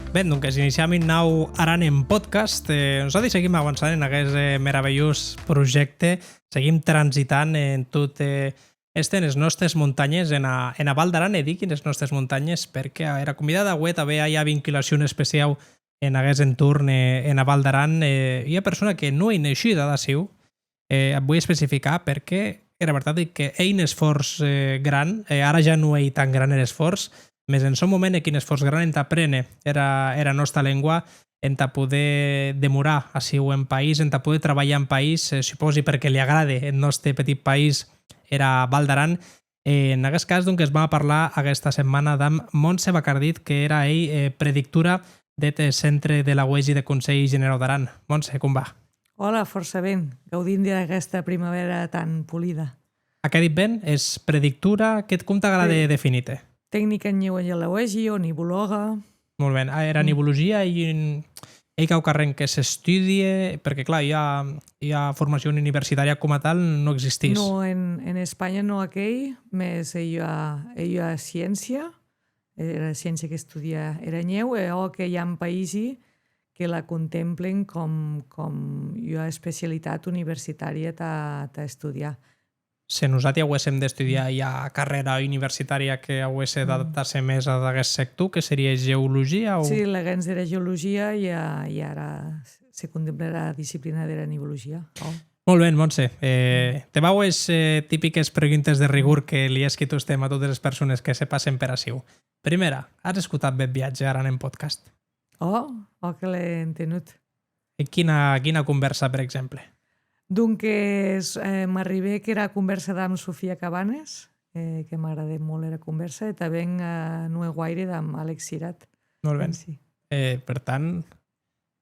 Bé, doncs iniciem un nou Aran en podcast. Nosaltres seguim avançant en aquest meravellós projecte. Seguim transitant en tot les nostres muntanyes en a Val d'Aran. Dic en les nostres muntanyes perquè era convidada avui també hi ha vinculació especial en aquest entorn en a Val d'Aran. Hi ha persona que no hi naixida de seu. Et vull especificar perquè era veritat que hi un esforç gran, ara ja no hi tan gran l'esforç, més en son moment quin esforç gran en t'aprene era nostra llengua, en ta poder demorar així en país, en ta poder treballar en país, suposi perquè li agrade el nostre petit país era Val d'Aran. En aquest cas, doncs, es va parlar aquesta setmana amb Montse Bacardit, que era ell predictora del Centre de la UEG de Consell General d'Aran. Montse, com va? Hola, força bé, gaudint d'aquesta primavera tan polida. A què dit ben? És predictura? Com t'agrada definir-te? Tècnica en neurogeologia o nivologa. Molt bé. Era nivologia i cau carrer que s'estudie, perquè clar, hi ha formació universitària com a tal, no existís. No, en Espanya no aquell, més hi ha ciència, era ciència que estudia era nyeu, o que hi ha països que la contemplen com hi ha especialitat universitària a estudiar. Si nosaltres haguéssim d'estudiar ja carrera universitària que hagués d'adaptar-se més a aquest sector, que seria geologia? O... Sí, l'agents era geologia i ara se contempla la disciplina de la nivologia. Oh. Molt bé, Montse. Te vau les típiques preguntes de rigor que li estem a totes les persones que se passen per ací. Primera, has escoltat bé viatge ara en podcast? Que l'he entenut. I quina conversa, per exemple? Donc, m'arribé que era conversa amb Sofia Cabanes, que m'agrada molt la conversa, i també no he guaire amb Àlex Cirat. Molt bé. Sí. Per tant,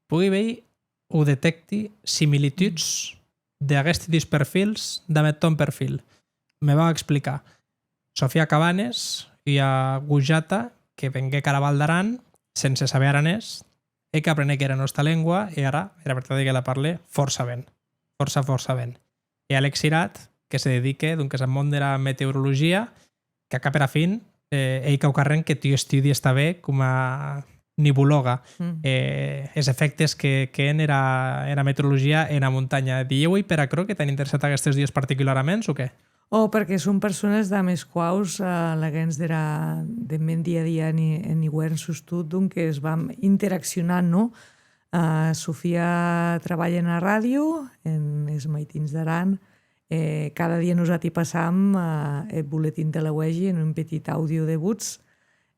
pugui veure o detecti similituds d'aquests dos perfils d'amb ton perfil. Me va explicar Sofia Cabanes i a Gujata, que vengué cara a Val d'Aran, sense saber aranès, i que aprengué que era nostra llengua, i ara era veritat que la parle força ben. Força ben. I Àlex Cirat, que se dedica doncs, al món de la meteorologia, que a cap a la fin, ell cau carrent que tu estudies també com a nivologa. Els efectes que en era meteorologia en la muntanya. Dieu per a que t'han interessat aquests dies particularment o què? Perquè són persones de més quaus l'agents de men dia a dia en igual sostut, doncs es vam interaccionant, no? Sofia treballa en la ràdio, en els maitins d'Aran. Cada dia nosaltres passam el boletín de la UEG en un petit àudio de buts.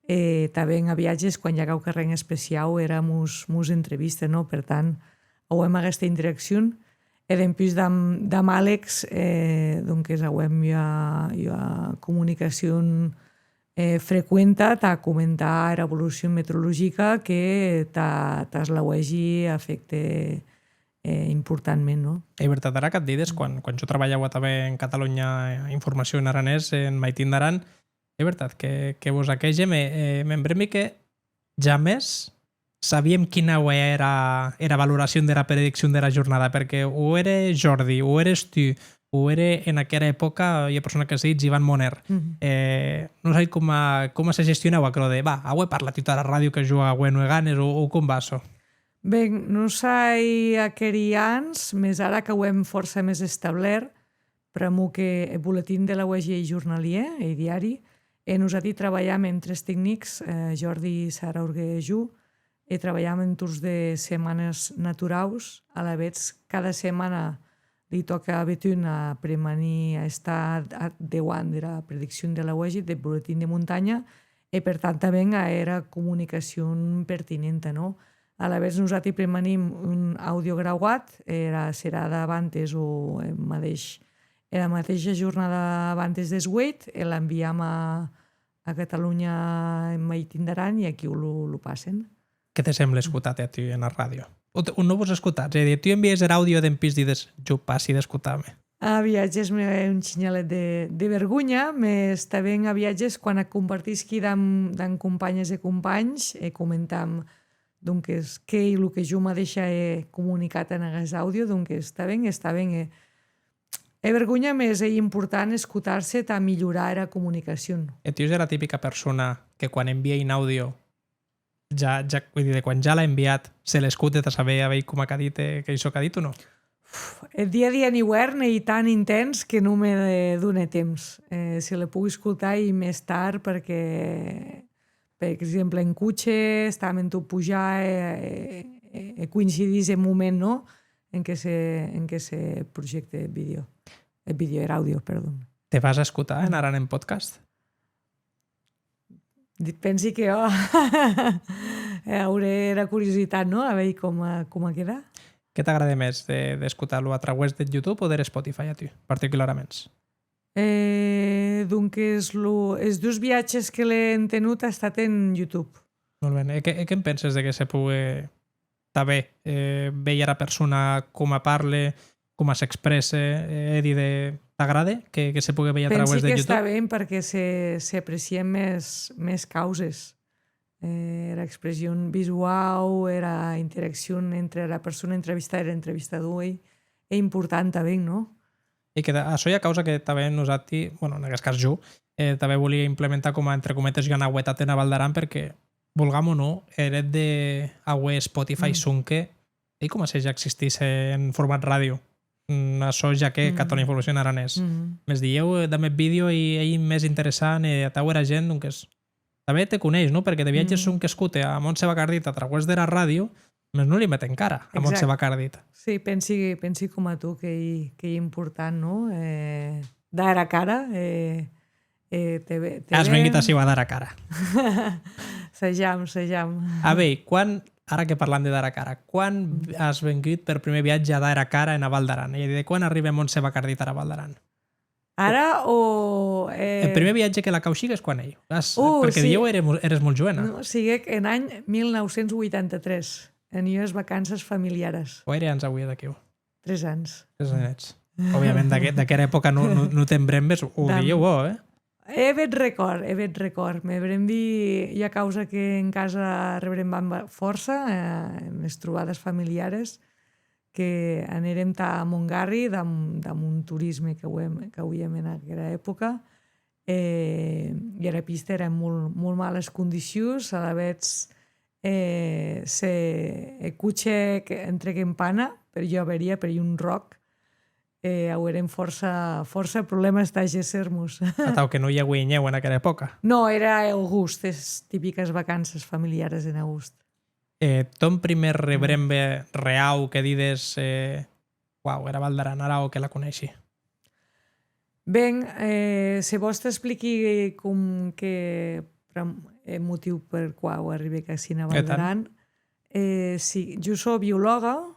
També a viatges, quan hi ha cau carrer especial, era mos entrevista, no? Per tant, hem aquesta interacció. I després d'amb Àlex, doncs hi ha comunicació freqüenta a comentar l'evolució meteorològica que tas la UEG afecta importantment, no? És veritat, ara que et dides, quan jo treballava també en Catalunya Informació en aranès, en Maitín d'Aran, és veritat que vos aquella m'embremi que ja més sabíem quina era la valoració de la predicció de la jornada, perquè o era Jordi, o eres tu, o era en aquella època hi ha persona que s'ha dit Ivan Moner. No sé com se gestioneu aquello de avui parla tota la ràdio que juga avui no he ganes o com va això? Bé, no sé aquells més ara que ho hem força més establert, però que el boletín de la UEG és jornalier, el diari, nosaltres treballem en tres tècnics, Jordi i Sara Urguejú, i treballem en tours de setmanes naturals, a la vegada cada setmana li toca a Betún a premanir a estar davant de la predicció de la UEG, del boletín de muntanya, i per tant també era comunicació pertinent, no? A la vegada nosaltres premanim un àudio grauat, serà d'abans o la mateixa jornada abans des 8, i l'enviem a Catalunya en Maitín d'Aran i aquí ho passen. Què te sembla escoltar-te a tu en la ràdio? O no vos escoltats? És a dir, tu envies l'àudio d'en pis i dius, jo passi d'escoltar-me. A viatges un xinyalet de vergonya, més també a viatges quan compartisc amb companyes i companys, comentam doncs, què i el que jo mateixa he comunicat en aquest àudio, doncs està bé. Vergonya més és important escoltar-se a millorar la comunicació. Tu és la típica persona que quan envia un àudio vull dir, quan ja l'ha enviat, se l'escute a saber a veure com ha dit, que això que ha dit o no? El dia a dia en hivern és tan intens que no me dona temps. Si la puc escoltar i més tard perquè, per exemple, en cotxe, estàvem en tot pujar, coincidís el moment, no?, en què se projecta el vídeo. El vídeo, l'àudio, perdó. Te vas a escoltar en Aran en podcast? Pensi que hauré la curiositat, no?, a veure com queda. Què t'agrada més, d'escoltar-lo a través de YouTube o de Spotify a tu, particularment? Donc, els dos viatges que l'he tenut ha estat en YouTube. Molt bé. Què en penses de que se pugui també veure la persona com parla, com s'expressa, t'agrada que se pugui veure a través de YouTube? Pensi que està bé perquè s'aprecien més causes. L'expressió visual, la interacció entre la persona entrevistada i l'entrevistador és important també, no? I que això hi ha causa que també nosaltres, en aquest cas jo, també volia implementar com a, entre cometes, jo anauetat en a Val d'Aran perquè, vulgam o no, eret de Aue Spotify Sunke, i com si ja existís en format ràdio. Això ja que catona informació en aranès. Més dieu, dame vídeo i ell més interessant, a tau era gent, doncs també te coneix, no? Perquè de viatges un que escute a Montse Bacardit a través de la ràdio, més no li meten cara a Montse Bacardit. Sí, pensi com a tu que és important, no? Dar a cara. Has venit així a dar a cara. Sejam. A veure, ara que parlam de dar a cara, quan has vengut per primer viatge a dar a cara en a Val d'Aran? I de quan arriba Montse Bacardit a Val d'Aran? Ara o... El primer viatge que la cauxigues quan ell? Perquè dieu eres molt joven. No, sigui en any 1983, en les vacances familiares. O anys avui d'aquí? 3 anys. 3 anys. Òbviament, d'aquella època no tembrem més, ho dieu, He vet record. Me brembi hi ha causa que en casa rebrem força, en les trobades familiares, que anirem a Montgarri d'un turisme que hauríem en aquella època i a la pista eren molt males condicions, a la vegada el cotxe entre que empana, per jo averia, per un roc, haurem força problemes d'agesser-nos. Atau que no hi ha guinyeu en aquella època. No, era agost, les típiques vacances familiares en agost. Ton primer rebrembe reau que dides uau, era Val d'Aran, ara o que la coneixi? Ben, si vols t'expliqui com que el motiu per qual arribé a Val d'Aran. Sí, jo soc biòloga,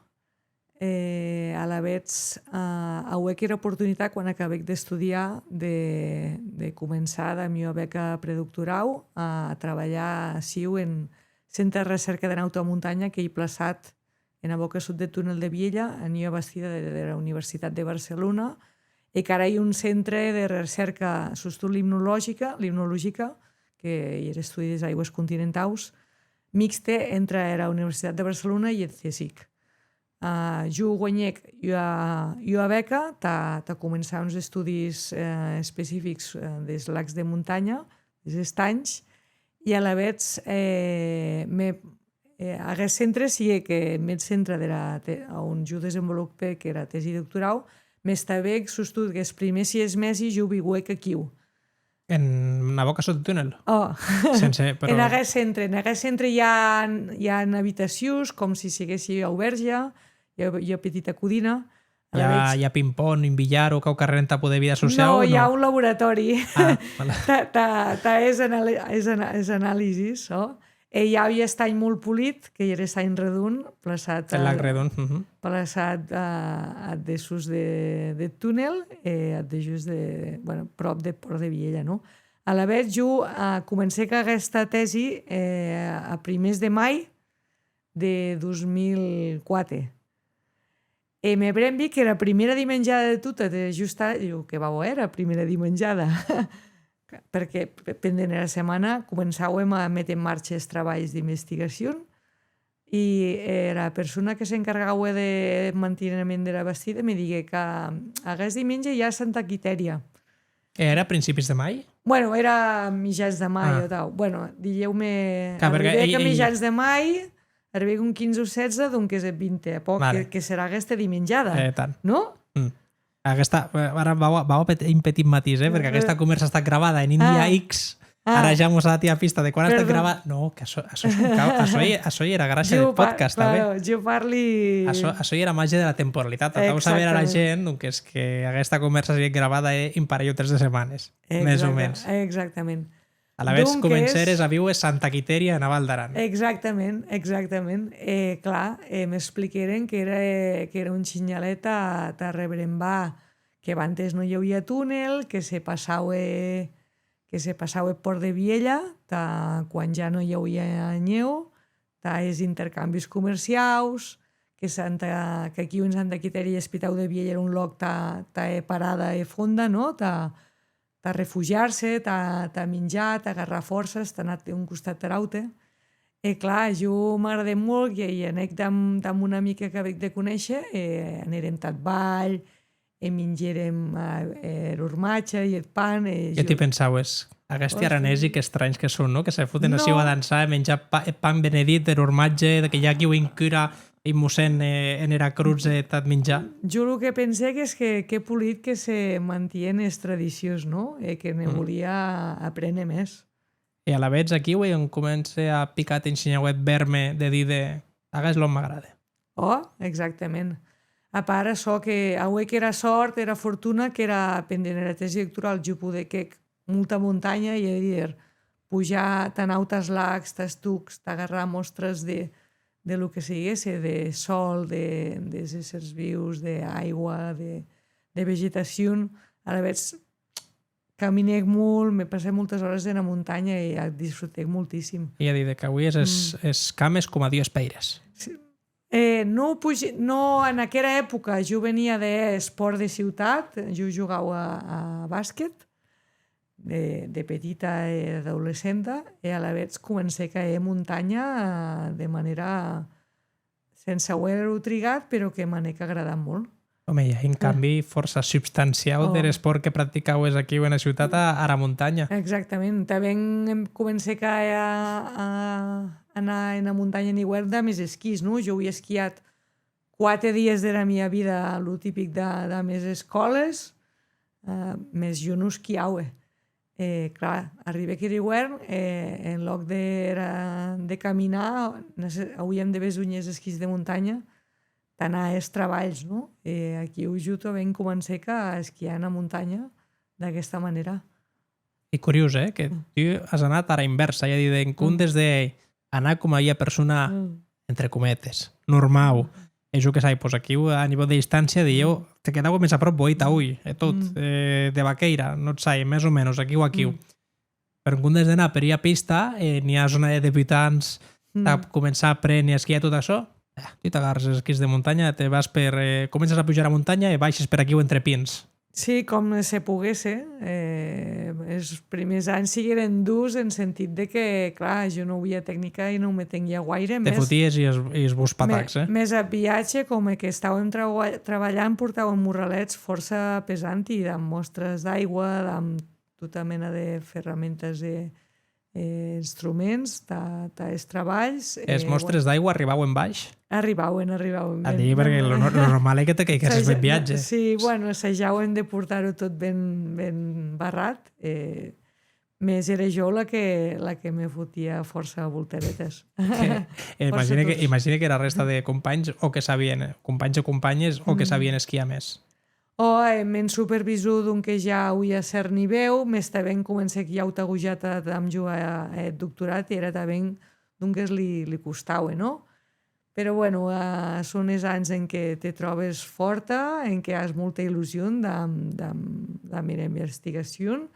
a la vegada aué que era oportunitat quan acabé d'estudiar de començar la meva beca predoctoral a treballar així en centre de recerca de nauta muntanya que he plaçat en la boca sud del túnel de Viella, en la bastida de la Universitat de Barcelona, i que ara hi ha un centre de recerca sostul limnològica, que hi ha estudi des aigües continentals, mixte entre la Universitat de Barcelona i el CSIC. Jo guanyec una beca per començar uns estudis específics dels lacs de muntanya, dels estanys, i a la vegada aquest centre sí que el centre on jo desenvolupé, que era tesi doctoral, m'estava sostud que els primers 6 mesos jo viguec aquí. En la boca sud del túnel? En aquest centre hi ha habitacions com si siguessi obert ja, hi ha petita codina. Hi ha ping-pong, un billar o cau carrer a poder vida social? No, hi ha un laboratori. És anàlisis. Hi havia estany molt polit, que era estany redon, plaçat el lac redon. Plaçat a desús de túnel, a desús prop de Port de Viella. A la vegada, jo comencé aquesta tesi a primers de maig de 2004. E me brembi que la primera dimenjada de tota, just ara, diu que va bo era, primera dimenjada, perquè pendent la setmana començàvem a metre en marxa els treballs d'investigació i la persona que s'encarregava de manteniment de la bastida me digué que aquest diumenge hi ha Santa Quitèria Era a principis de mai? Bueno, era mitjans de mai o tal. Bueno, digueu-me... Arribé a mitjans de mai, arribé un 15 o 16, doncs és el 20, a poc, Vale. que serà aquesta dimenjada, Tant. no? Aquesta, ara vau a un petit matís, perquè aquesta conversa està gravada en India X. Ara ja mos ha dit a pista de quan ha estat gravat. No, que això hi era gràcia del podcast, claro, jo parli... Això hi era màgia de la temporalitat. Acabo de saber a la gent que és que aquesta conversa sigui gravada en parell o 3 de setmanes, més o menys. Exactament. A la vegada comenceres a viure Santa Quiteria a Naval d'Aran. Exactament. Clar, m'expliqueren que era un xinyalet a rebrembar, que abans no hi havia túnel, que se passava per de Viella, quan ja no hi havia neu, els intercanvis comercials, que aquí en Santa Quiteria i Espitau de Viella era un lloc parada i fonda, no? Refugiar-se, menjar, agarrar forces, anar d'un costat a l'altre. I clar, jo m'agrada molt i anec amb una amiga que vaig de conèixer, anirem tot ball, menjarem l'ormatge i el pan. Què t'hi pensaves? Aquests aranesi que estranys que són, no? Que se foten així a dansar, a menjar pan benedit, l'ormatge, que hi ha qui ho incura i mossèn en era cruz tot menjar. Jo el que pensé és que polit que se mantien les tradicions, no? Que ne volia aprendre més. I a la vegada aquí on comença a picar ensenyauet verme de dir de hagués l'on m'agrada. Exactament. A part, això que que era sort, era fortuna, que era pendent de la tesi electoral, jo poder que molta muntanya i dir, pujar tan altes lacs, t'estucs, t'agarrar mostres de lo que sigués, de sol, de éssers vius, d'aigua, de vegetació. A la vegada caminec molt, me passé moltes hores en la muntanya i disfrutec moltíssim. I a dir que avui és cames com a Dios peires. No, en aquella època jo venia d'esport de ciutat, jo jugava a bàsquet, de petita i d'adolescenta, i a la vegada comencé a caer muntanya de manera sense haver-ho trigat, però que m'anec agradant molt. Home, hi ha un canvi força substancial de l'esport que practicaues aquí en la ciutat a la muntanya. Exactament. També comencé a anar en la muntanya en hivern de més esquís, no? Jo he esquiat 4 dies de la meva vida, el típic de més escoles, més jo no esquiava. Clar, arriba aquí l'hivern, en lloc de caminar, hauríem de besunyes esquís de muntanya, d'anar als treballs, no? Aquí jo també comencé a esquiar a muntanya d'aquesta manera. I curiós, que tu has anat a la inversa, ja dir, en comptes d'anar com a persona, entre cometes, normal, és el que saps, doncs aquí a nivell de distància dieu, te quedau més a prop boita, tot, de vaqueira, no et saps, més o menys, aquí o aquí. Però en comptes d'anar per a pista, n'hi ha zona de debutants, començar a aprendre a esquiar tot això, tu t'agarres els esquís de muntanya, te vas comences a pujar a muntanya i baixes per aquí o entre pins. Sí, com se pogués. Els primers anys sigueren durs en sentit de que, clar, jo no havia tècnica i no me tenia guaire. Te foties i els bus patacs, Més a viatge, com que estàvem treballant, portàvem morralets força pesant i amb mostres d'aigua, amb tota mena de ferramentes i instruments, els treballs. Els mostres d'aigua arribaven baix? Arribaven. A dir, perquè el normal és que te caiguessis ben viatge. Sí, bueno, assajaven de portar-ho tot ben barrat. Més era jo la que me fotia força volteretes. Imagina que la resta de companys o que sabien, companys o companyes, o que sabien esquiar més. M'hen supervisut que ja havia cert nivell, més també començar que ja ho t'agujat amb jugar al doctorat i era també que li costava, no? Però bueno, són els anys en què te trobes forta, en què has molta il·lusió de la meva investigació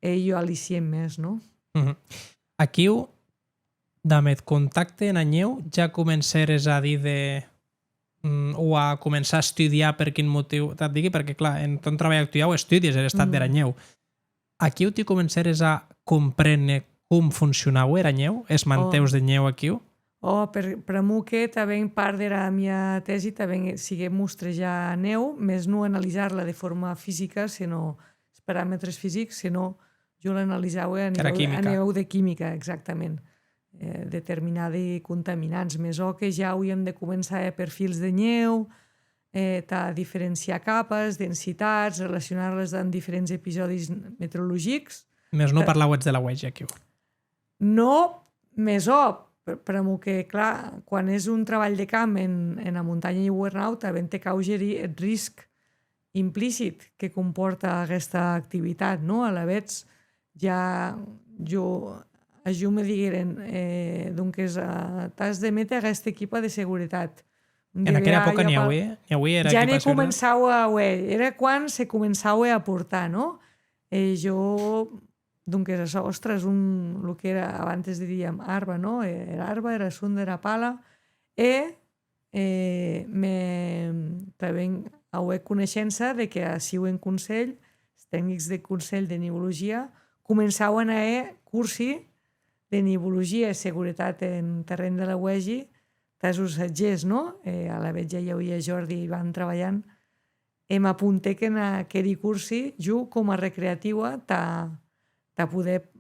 i jo al·liciem més, no? Aquí, amb el contacte en anyeu, ja comenceres a dir o a començar a estudiar per quin motiu te't digui, perquè clar, en ton treball actual estudies l'estat de l'anyeu. Aquí t'hi comenceres a comprendre com funcionava l'anyeu, els manteus de nyeu aquí? Per a mi que també part de la meva tesi també sigui mostrejar neu, més no analitzar-la de forma física, sinó els paràmetres físics, sinó jo l'analitzava a química. nivell de química, exactament. Determinada contaminants. Més o que ja hauríem de començar a perfils de neu, a diferenciar capes, densitats, relacionar-les amb diferents episodis meteorològics. Més no parlàvets de la UEG aquí. No, més o, però que, clar, quan és un treball de camp en la muntanya i Wernau, també te cau gerir el risc implícit que comporta aquesta activitat, no? A la vegada, ja jo me digueren doncs t'has de metre aquest equip de seguretat. En aquella època ni avui era ja equip de seguretat. Ja començava era quan se començava a portar, no? Jo, doncs, ostres, el que era, abans diríem, arba, no? Era arba, era sunda, era pala, també ho coneixença de que si ho en Consell, els tècnics de Consell de Nivologia, començaven a cursi de nivologia i seguretat en terreny de la UEGI, tas usatgers, no? A la vegada ja hi havia Jordi i van treballant. M'apunté que en aquell cursi, jo com a recreativa, de poder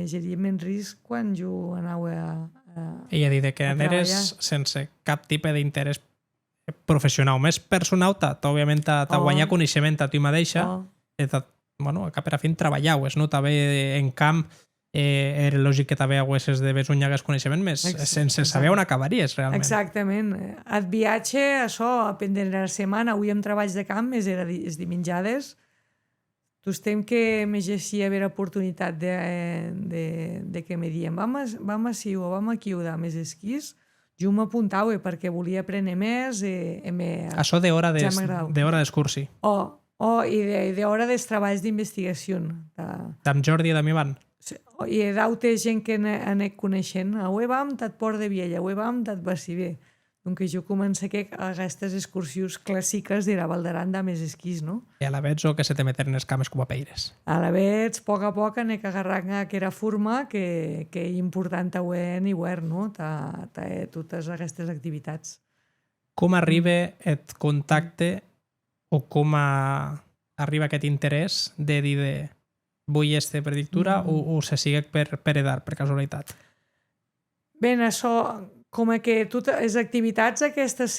gerir menys risc quan jo anava a I a dir que eres sense cap tipus d'interès professional, més personal, òbviament, guanyar coneixement a tu mateixa, bueno, a cap per a fin treballaues, no? També en camp era lògic que també haguessis de veure un llagues coneixement més, sense saber on acabaries, realment. Exactament. El viatge, això, a prendre la setmana, avui amb treballs de camp, més era les dimenjades. Tu estem que me gestia haver oportunitat de que me diem vam a Siu o vam aquí o de més esquís, jo m'apuntava perquè volia aprendre més. Això d'hora d'excursi. I d'hora dels treballs d'investigació. Amb Jordi i d'ami van. I d'altra gent que anem coneixent. Avui vam dat Port de Viella, avui vam dat Baciver. Donc jo començo que aquestes excursions clàssiques de la Val d'Aran de més esquís, no? I a la vegada o que se te meten les cames com a peires. A la vegada, a poc anem agarrant aquella forma que és important en hivern, no? Totes aquestes activitats. Com arriba el contacte o com arriba aquest interès de dir vull este per dictura o se sigue per edar, per casualitat? Bé, això, com que totes les activitats aquestes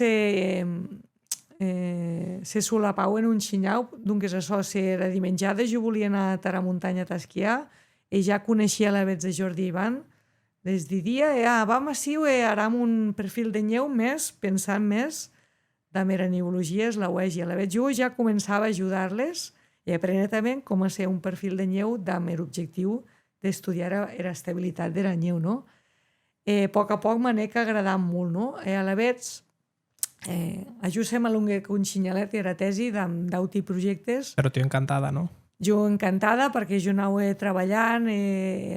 se solapauen un xinyau, doncs això, era dimenjada, jo volia anar a la muntanya a esquiar, i ja coneixia la vets de Jordi Ivan, des de dia, vam així, aram un perfil de neu més, pensant més, de meranivologia, és la UEGI. A la vegada jo ja començava a ajudar-les i aprendre també com a ser un perfil de neu amb l'objectiu d'estudiar l'estabilitat de la neu, no? A poc m'anec agradant molt, no? A la vegada, ajustem a l'ungue un xinyalet i era tesi d'auti projectes. Però tu encantada, no? Jo encantada perquè jo anava treballant,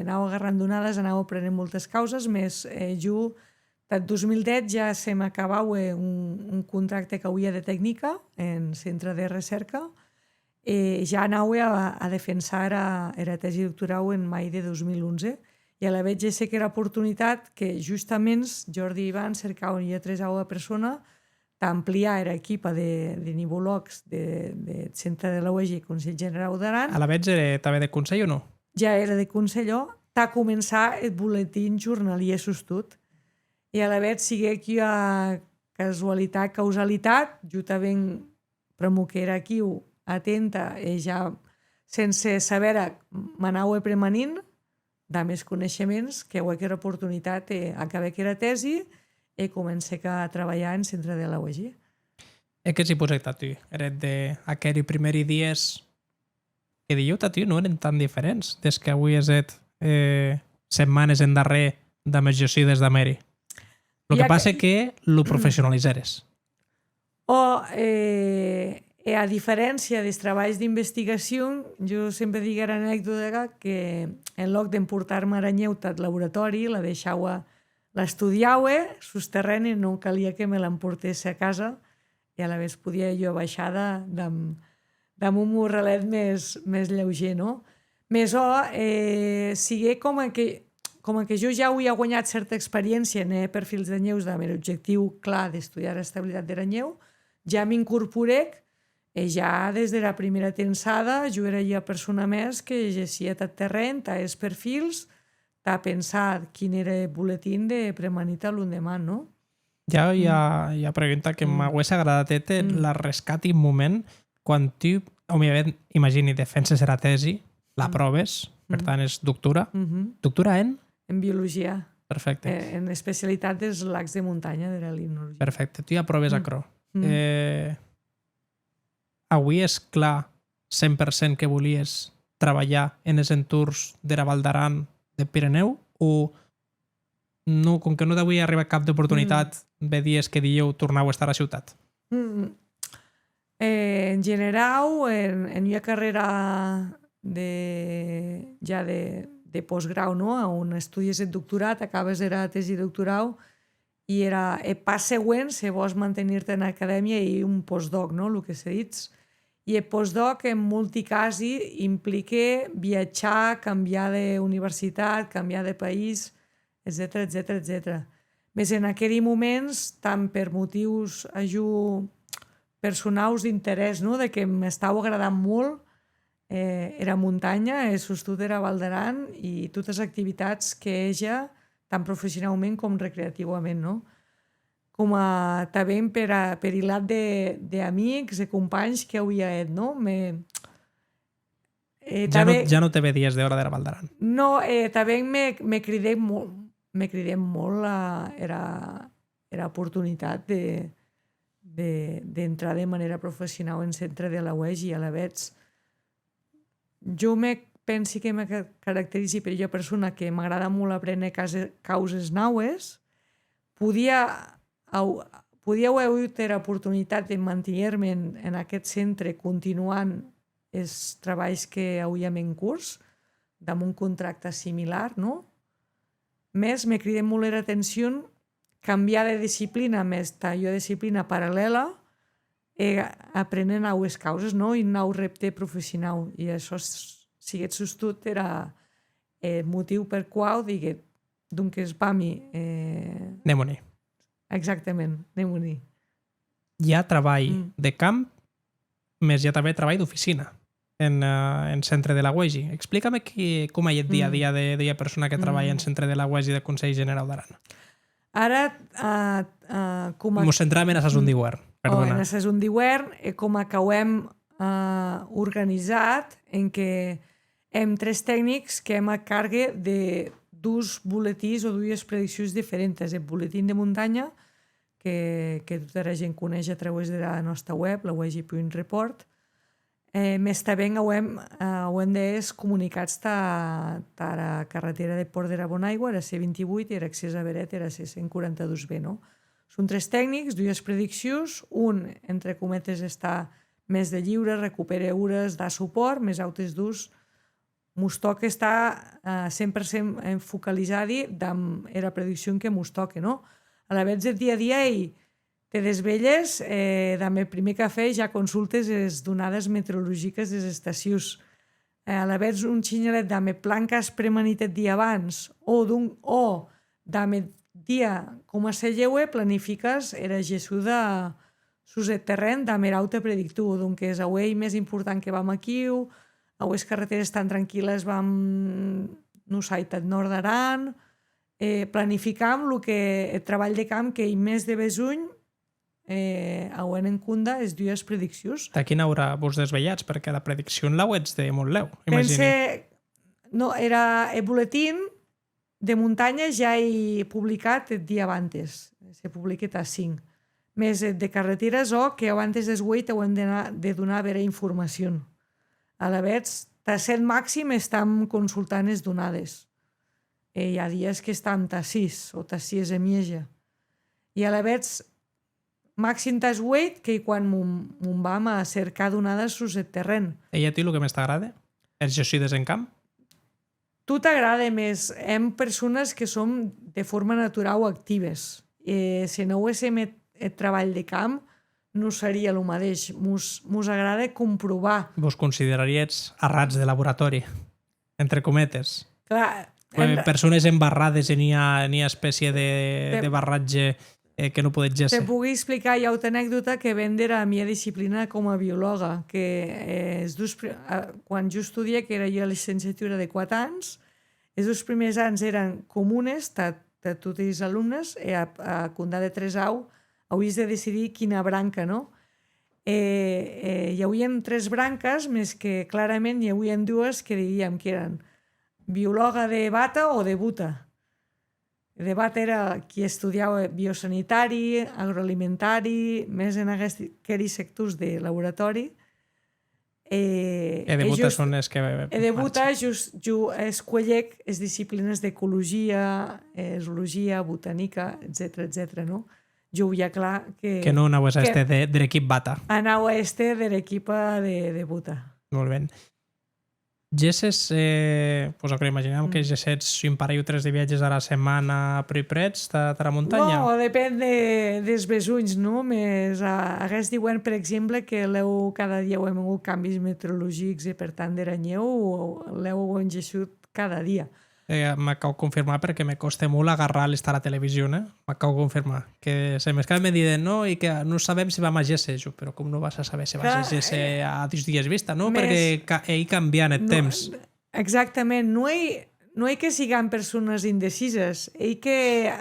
anava agarrant donades, anava aprenent moltes causes, més jo, del 2010 ja se m'acabava un contracte que havia de tècnica en centre de recerca, ja anava a defensar la tesi doctoral en mai de 2011 i a la vegada sé que era oportunitat que justament Jordi Ivan cercaven ja 3 persona d'ampliar l'equip de nivologs del centre de la UEGI i Consell General d'Aran. A la vegada era també de Consell o no? Ja era de Conselló, de començar el boletín jornalier sostut. I a la vegada sigui aquí a casualitat, causalitat, jo també però que era aquí atenta i ja sense saber m'anava premanint de més coneixements que era oportunitat acabar que era tesi i comencé a treballar en centre de la UEGI. Què s'hi posat a tu? Eren d'aquells primers dies que dieu a tu no eren tan diferents des que avui és setmanes en darrer de més jocides d'Ameri. El que passa és que lo professionalitzeres. A diferència dels treballs d'investigació, jo sempre dic l'anècdota que en lloc d'emportar-me aranyeu al laboratori, la deixava, l'estudiava, sosterrent, i no calia que me l'emportés a casa, i a la vegada podia jo baixar d'un morralet més lleuger, no? Més sigui com que jo ja havia guanyat certa experiència en perfils de neus amb l'objectiu clar d'estudiar l'estabilitat de la neu, ja m'incorporé Ja des de la primera tensada jo era ja persona més que llegia tot terreny, els perfils, t'ha pensat quin era el boletín de premanita l'endemà, no? Ja hi ha pregunta que m'hagués agradat la rescati un moment quan tu, òbviament, imagini, defenses la tesi, la proves, per tant és doctora. Doctora en? En biologia. Perfecte. En especialitat dels lacs de muntanya de la limnologia. Perfecte. Tu ja proves acro. Avui és clar 100% que volies treballar en els entorns de la Val d'Aran de Pirineu o no, com que no t'avui arriba cap d'oportunitat, ve dies que dieu tornau a estar a la ciutat? En general, en una carrera ja de postgrau, no? On estudies el doctorat, acabes la tesi doctoral i era el pas següent si vols mantenir-te en acadèmia i un postdoc, no? El que s'ha dit. I el postdoc, en molti casi, implica viatjar, canviar d'universitat, canviar de país, etc. Més en aquells moments, tant per motius personals d'interès, no? De que m'estava agradant molt era muntanya, el sostut era Val d'Aran i totes les activitats que ella, tant professionalment com recreativament, no? Com també per hilat d'amics, de companys que havia fet, no? Ja no te ve dies d'hora de la Val d'Aran. No, també me cridem molt era oportunitat d'entrar de manera professional en centre de la UEG i a la vegada jo penso que me caracteritzi per una persona que m'agrada molt aprendre causes naues, podia haver hagut l'oportunitat de mantenir-me en aquest centre continuant els treballs que hauríem en curs, amb un contracte similar, no? Més, me crida molt l'atenció canviar de disciplina, més tallo de disciplina paral·lela, aprenent noves causes, no? I nou repte professional. I això, si aquest sostut, era el motiu per qual digué, doncs, PAMI. Anem-hi. Exactament, anem-hi. Hi ha treball de camp, més hi ha també treball d'oficina en centre de la UEG. Explica-me com hi ha el dia a dia de la persona que treballa en centre de la UEG del Consell General d'Aran. Ara, Mos centràvem en Assassun d'Hivern, perdona. En Assassun d'Hivern, com que ho hem organitzat en què hem 3 tècnics que hem a càrrega de 2 boletins o 2 prediccions diferents. El boletín de muntanya, que tota la gent coneix a través de la nostra web, la UEG.report, més també ho hem de comunicats a la carretera de Port de la Bonaigua, la C28 i l'accés a Beret, la C142B, no? Són 3 tècnics, 2 prediccions, un, entre cometes, està més de lliure, recupera hores, da suport, més altres 2, mos toca estar 100% focalitzat en la predicció que mos toca, no? A la vegada del dia a dia te desvelles, amb el primer cafè ja consultes les donades meteorològiques de les estacions. A la vegada un xinyalet amb el plan que has premanit el dia abans o amb el dia com a ser lleue planifiques la gessuda sus el terreny amb l'auto predictiu, doncs és avui més important que vam aquí, a les carreteres tan tranquil·les vam no sé, tot nord d'Aran, planificam el treball de camp que més de besuny hauen en compte les 2 prediccions. De quina hora vos desvellats? Perquè la predicció en l'au ets de molt leu, imagini. No, era el boletín de muntanya ja he publicat el dia abans, se publica a 5. Més de carreteres que abans des 8 hem de donar a veure informació. A la vegada, a 7 màxim estem consultant les donades. Hi ha dies que estem a 6 o a 6 a mitja. I a la vegada, màxim tas 8 que quan m'on vam a cercar donades sus el terreny. I a tu el que més t'agrada? Els gessides en camp? Tu t'agrada més. Hem persones que som de forma natural actives. Si no haguéssim el treball de camp, no seria el mateix. Mos agrada comprovar. Vos consideraríeu errats de laboratori, entre cometes. Clar, Persones embarrades i n'hi ha espècie de barratge que no podes Te gesse. puc explicar ja una anècdota que ven de la meva disciplina com a biòloga, que quan jo estudia, que era jo a la licenciatura de 4 anys, els 2 primers anys eren comunes, de tots els alumnes, i a condar de 3 anys hauries de decidir quina branca, no? Hi havia 3 branques, més que clarament hi havia 2 que diríem que eren biòloga de bata o de buta. De bata era qui estudiava biosanitari, agroalimentari, més en aquests sectors de laboratori. De buta són els que... De buta jo escollec les disciplines d'ecologia, zoologia, botànica, etc, no? Jo veia clar que... Que no anaues a de l'equip bata. Anau a de l'equip de buta. Molt bé. Gesses, pues que imaginem que gessets un parell o 3 de viatges a la setmana prets de la muntanya? No, depèn dels besunys, no? Hagués diuen, per exemple, que cada dia hem hagut canvis meteorològics i per tant d'eranyeu l'heu engessut cada dia. M'acabo de confirmar perquè me costa molt agarrar l'estar a la televisió, M'acabo de confirmar. Que se m'escala me diuen, no, i que no sabem si vam a Gesse, però com no vas a saber si vas a Gesse a 2 dies vista, no? Perquè ell canviant el temps. Exactament, no hi que siguem persones indecises, que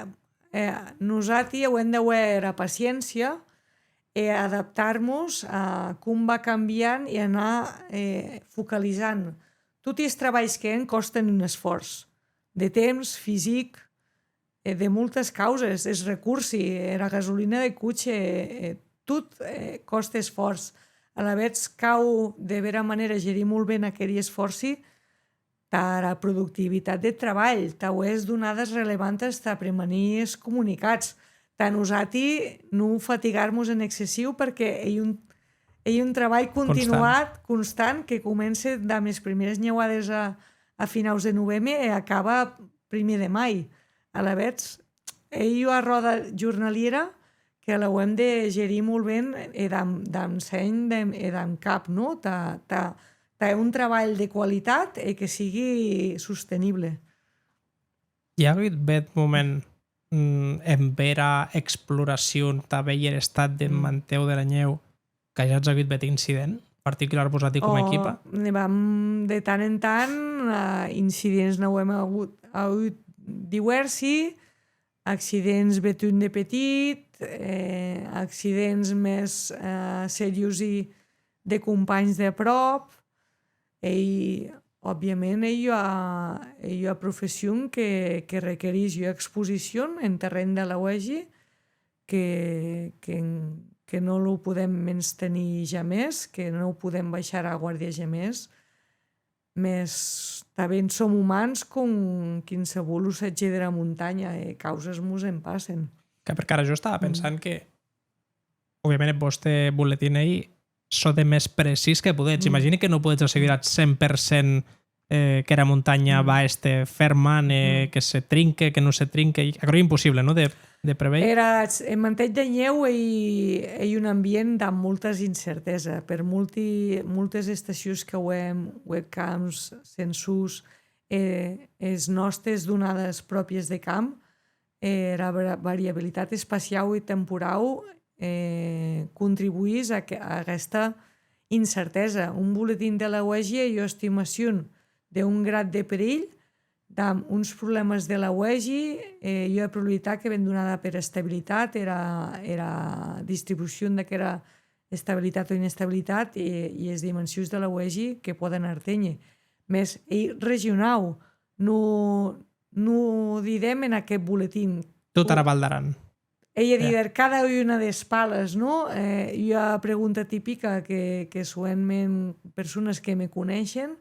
nosaltres hem d'haver la paciència i adaptar-nos a com va canviant i anar focalitzant. Tots els treballs que costen un esforç de temps, físic, de moltes causes, els recursos, la gasolina de cotxe, tot costa esforç. A la vegada cau de vera manera gerir molt bé aquell esforç la productivitat de treball, t'ho és donades relevantes per prevenir els comunicats. Tant nosaltres no fatigar-nos en excessiu perquè hi ha un treball continuat, constant, que comença de les primeres nyeuades a finals de novembre i acaba primer de maig. A la vegada, hi ha una roda jornaliera que l'hem de gerir molt bé amb seny i amb cap, no? Un treball de qualitat i que sigui sostenible. Hi ha hagut un moment en vera exploració de veure l'estat de manteu de la neu que ja has hagut un incident particular posat com a equipa? De tant en tant, incidents no ho hem hagut diversos, accidents betun de petit, accidents més seriosos de companys de prop, i òbviament hi ha professió que requereix exposició en terreny de la UEGI que no ho podem menystenir ja més, que no ho podem baixar a guàrdia ja més. També som humans com qualsevol osetge de la muntanya, causes mos en passen. Perquè ara jo estava pensant que òbviament el vostre boletín ahí so de més precís que podets. Imagini que no podets assegurar 100% que la muntanya va ferma, que se trinque, que no se trinque. Això és impossible, no?, de preveure. En mantell de neu hi ha un ambient amb moltes incertesa. Per moltes estacions que webcams, sensors, les nostres donades pròpies de camp, la variabilitat espacial i temporal contribueix a aquesta incertesa. Un boletín de la UEGI hi ha estimació d'un grad de perill, d'uns problemes de la UEGI, hi ha probabilitat que ven donada per estabilitat, era distribució d'aquesta estabilitat o inestabilitat i les dimensions de la UEGI que poden artenye. Més, regional, no direm en aquest boletín. Tot ara Val d'Aran. Ella dir cada una de les pales, no? Hi ha pregunta típica que suenen persones que me coneixen.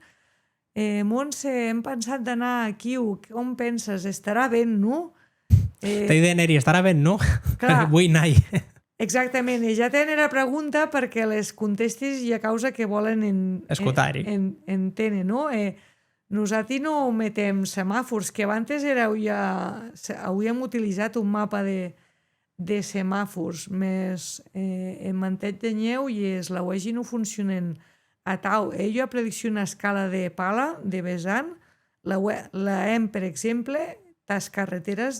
Montse, hem pensat d'anar aquí, com penses? Estarà bé, no? T'he de dir, estarà bé, no? Vull anar-hi. Exactament, i ja tenen la pregunta perquè les contestis i a causa que volen escoltar-hi. Entenen, no? Nosaltres no metem semàfors, que abans hauríem utilitzat un mapa de semàfors, més en mantell de neu i la UEGI no funcionen a tau. Hi ha predicció una escala de pala, de vessant, la hem, per exemple, les carreteres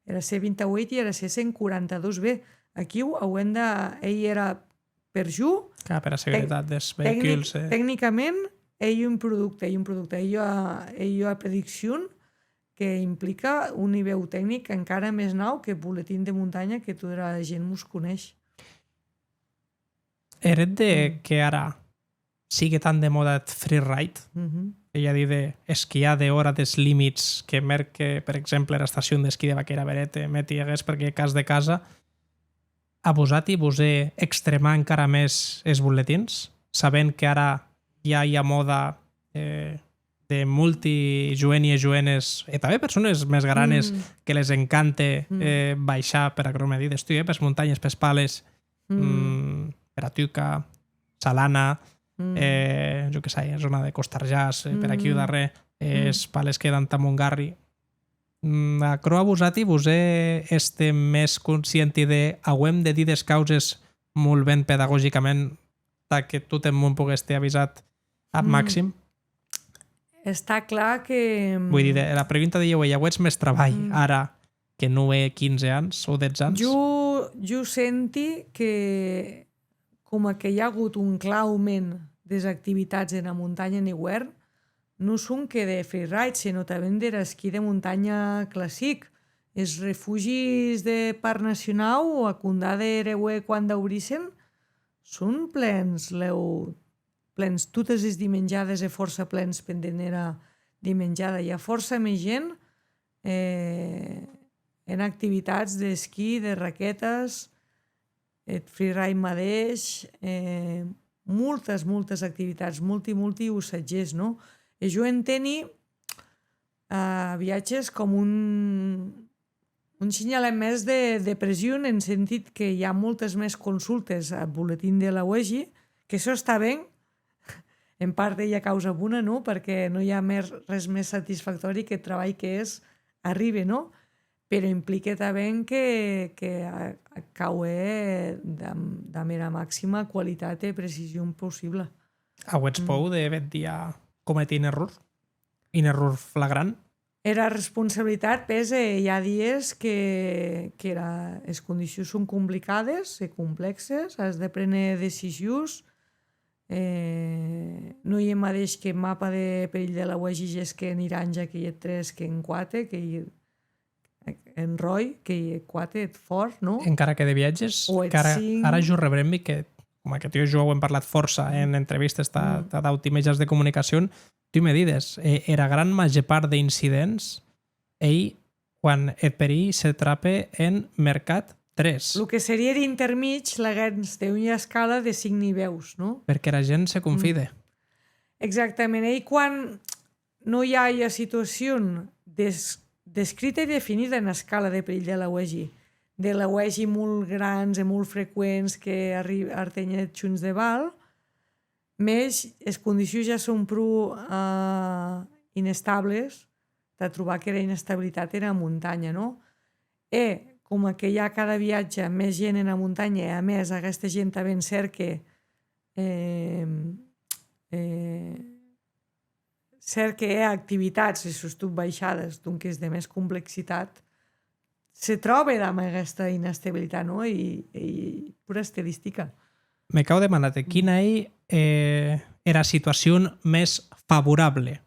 era C28 i era C142B. Aquí haurem de... Ell era per ju, Clar, per a seguretat dels vehicles. tècnicament, ell un producte. Ell ha predicció que implica un nivell tècnic encara més nou que boletín de muntanya que tota la gent mos coneix. Eret de que ara sigui tan de moda el freeride, ella dit d'esquiar d'hora dels límits que merque, per exemple, l'estació d'esquí de Baquera Berete, meti hagués perquè cas de casa, a vosaltres vos he extremar encara més els butlletins, sabent que ara ja hi ha moda de multijuent i joenes, i també persones més granes que les encante baixar per a que me dit, estic per muntanyes, per pales, per a Tuca, Salana, jo què sé, zona de Costarjàs, per aquí o darrer, els pales que dan a Montgarri. A Croa Busati vos estem més conscient de hauem de dir des causes molt ben pedagògicament que tot el món pogués estar avisat al màxim. Està clar que... Vull dir, la pregunta de ella, ho ets més treball ara que no he 15 anys o 10 anys? Jo senti que com que hi ha hagut un clar augment de les activitats en la muntanya en hivern, no són que de freeride, sinó també de l'esquí de muntanya clàssic. Els refugis de Parc Nacional o a Condà d'Ereuer quan d'obrissen són plens, totes les dimenjades i força plens pendent era dimenjada. Hi ha força més gent en activitats d'esquí, de raquetes, el freeride mateix, moltes activitats, multi usatgers, no? I jo enteni viatges com un senyalet més de pressió en el sentit que hi ha moltes més consultes al boletín de la UEGI, que això està bé, en part ella causa bona, no? Perquè no hi ha res més satisfactori que el treball que arribi, no? Però implica també que cau de mera màxima qualitat i precisió possible. Auets pou de bet dia cometir un error flagrant? Era responsabilitat, pesa, hi ha dies que les condicions són complicades i complexes, has de prendre decisions. No hi ha mateix que mapa de perill de la UEGI és que en Iranja que hi ha 3, que en 4, que hi ha en Roy, que hi ha 4, et fort, no? Encara que de viatges, ara jo rebrem que com que tu i jo ho hem parlat força en entrevistes d'autimetges de comunicació, tu me dides, era gran major part d'incidents quan el perill se trape en mercat 3. El que seria d'intermig, l'hagués d'una escala de 5 nivells, no? Perquè la gent se confide. Exactament. Quan no hi ha situació descrita i definida en escala de perill de la UEGI, molt grans i molt freqüents que artenyen junts de val, més les condicions ja són prou inestables de trobar que era inestabilitat en la muntanya, no? Com que hi ha cada viatge més gent en la muntanya i a més aquesta gent també cerca activitats i sostut baixades que és de més complexitat, se troba amb aquesta inestabilitat, no? I pura estadística. Me cau demanat, quina era la situació més favorable?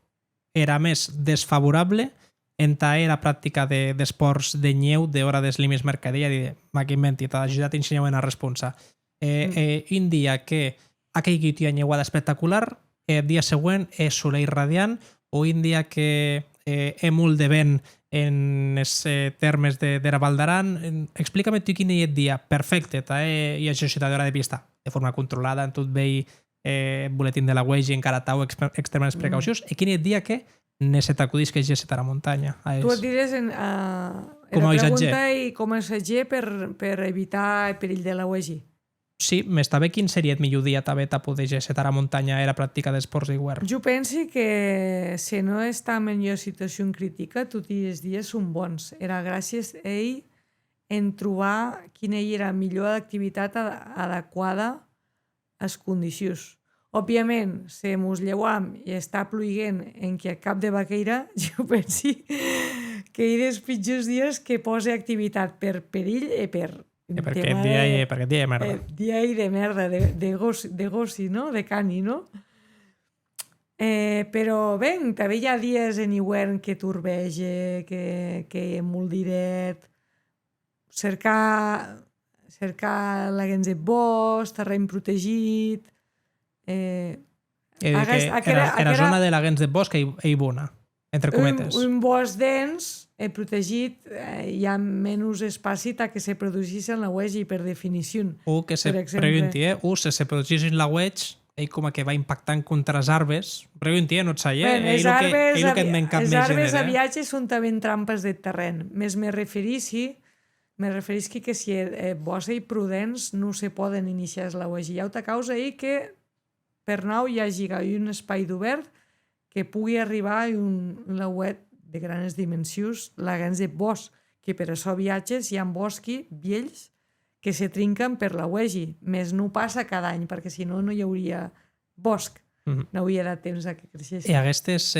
Era més desfavorable en la pràctica d'esports de neu d'hora dels límits mercaderia? M'ha inventat, ajudat a ensenyar una responsa. Un dia que ha caigut una neuada espectacular, el dia següent és soleil radiant, o un dia que hi ha molt de vent en els termes de la Val d'Aran. Explica-me tu quin és el dia perfecte i això d'hora de pista, de forma controlada, en tot bé boletín de la UEGI, encara tau extremes precaucions, i quin és el dia que necessita acudís que és a la muntanya. Tu et diràs en la pregunta i com a assatger per evitar el perill de la UEGI. Sí, m'està bé quin seria el millor dia també a poder ser a la muntanya era pràctica d'esports d'hivern. Jo penso que si no està en una situació crítica, tots els dies són bons. Era gràcies a ell en trobar quina era la millor activitat adequada a les condicions. Òbviament, si ens lleuam i està ploiguent en que a cap de Baqueira, jo penso que hi dels pitjors dies que posa activitat per perill i per... Per aquest dia de merda. Dia i de merda, de gossi, no? De cani, no? Però bé, també hi ha dies en hivern que turbege, que emoldiret, cercar laguens de bosc, terreny protegit... Era zona de laguens de bosc i bona, entre cometes. Un bosc dens, protegit, hi ha menys espaci que se produeixin la uegi, per definició. O que se pregunti, se produeixin la uegi, ell com que va impactant contra els arbres, pregunti, no et saia, els arbres a viatge són també trampes de terreny. Més me referisc que si bosc i prudents no se poden iniciar la uegi. Hi ha una causa que per nou hi hagi un espai d'obert que pugui arribar a la web de grans dimensions, laguens de bosc, que per això viatges hi ha bosqui vells que se trinquen per la uegi. Més no passa cada any, perquè si no, no hi hauria bosc. No hauria de temps que creixessin. I aquestes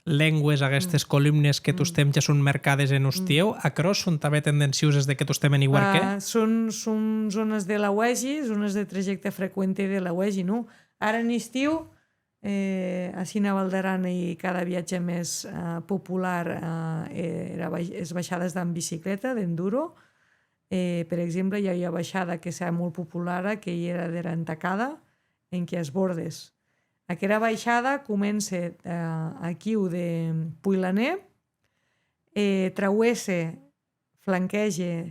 llengües, aquestes columnes que tu estem ja són mercades en hostieu, a cross són també tendencioses de que tu estem en igual Són zones de la uegi, zones de trajecte freqüent de la uegi, no? Ara en estiu, així a Val d'Aran i cada viatge més popular és baixades amb bicicleta, d'enduro. Per exemple, hi havia baixada que era molt popular, que era de l'Entacada, en què es bordes. Aquesta baixada comença aquí de Puilaner, travessa, flanqueja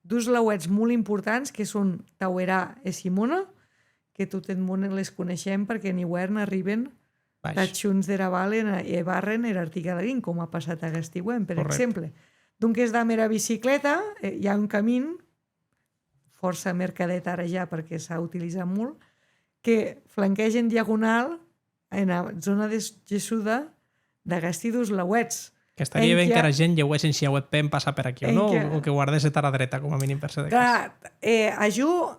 dos lauets molt importants que són Tauerà i Simona, que tot el món les coneixem perquè en hivern arriben tatxuns de Raval i barren l'Artigaladín, com ha passat aquest hivern, per exemple. Donc és de mera bicicleta, hi ha un camí, força mercadet ara ja perquè s'ha utilitzat molt, que flanqueja en diagonal en la zona de Gessuda d'aquests dos lauets. Que estaria bé que la gent lleuessin si web pen passa per aquí o no, o que guardés a la dreta, com a mínim per ser de cas. Ajú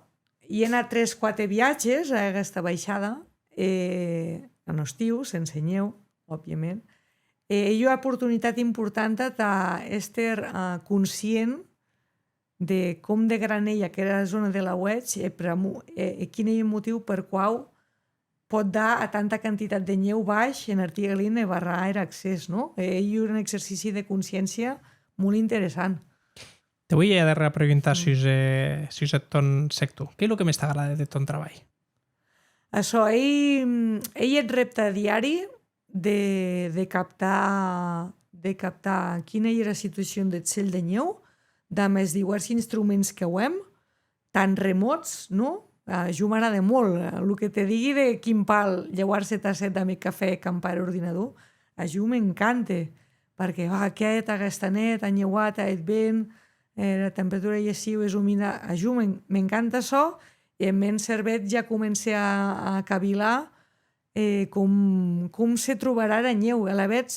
hi ha anat 3-4 viatges a aquesta baixada, en estiu, sense neu, òbviament. Hi ha una oportunitat important d'estar conscient de com de granella que era la zona de la ueg i quin és el motiu per qual pot dar a tanta quantitat de neu baix en Artigalín i barrar l'accés, no? Hi ha un exercici de consciència molt interessant. Te vull de preguntar si és ton sector. Què és el que més t'agrada de ton treball? Això, ell és repte diari de captar quina és la situació del cel de neu, amb els diversos instruments que hem, tan remots, no? Jo m'agrada molt. El que te digui de quin pal llevar-se tasset amb el cafè i campar l'ordinador, a jo m'encanta, perquè aquesta net, ha nyeuat, ha et vent, la temperatura i així és humida. A jo m'encanta això i en men servet ja comença a cavilar com se trobarà la neu. A la veig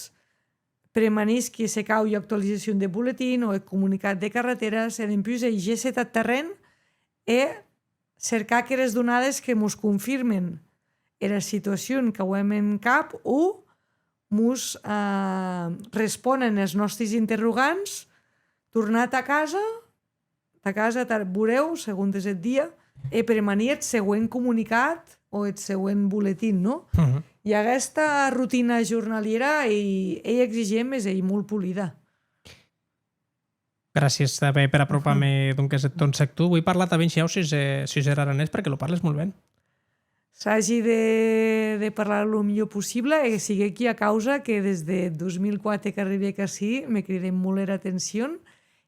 premanís que se cau i actualització de boletín o el comunicat de carreteres, en plus llegir el terreny i cercar aquelles donades que ens confirmen la situació que ho hem en cap o ens responen els nostres interrogants, tornat a casa, veureu, segons el dia, i premanir el següent comunicat o el següent boletín, no? I aquesta rutina jornaliera ell exigent és ell molt polida. Gràcies també per apropar-me d'un que és ton sector. Vull parlar també si és aranès perquè lo parles molt bé. S'hagi de parlar el millor possible i sigui aquí a causa que des de 2004 que arribé aquí me criden molt l'atenció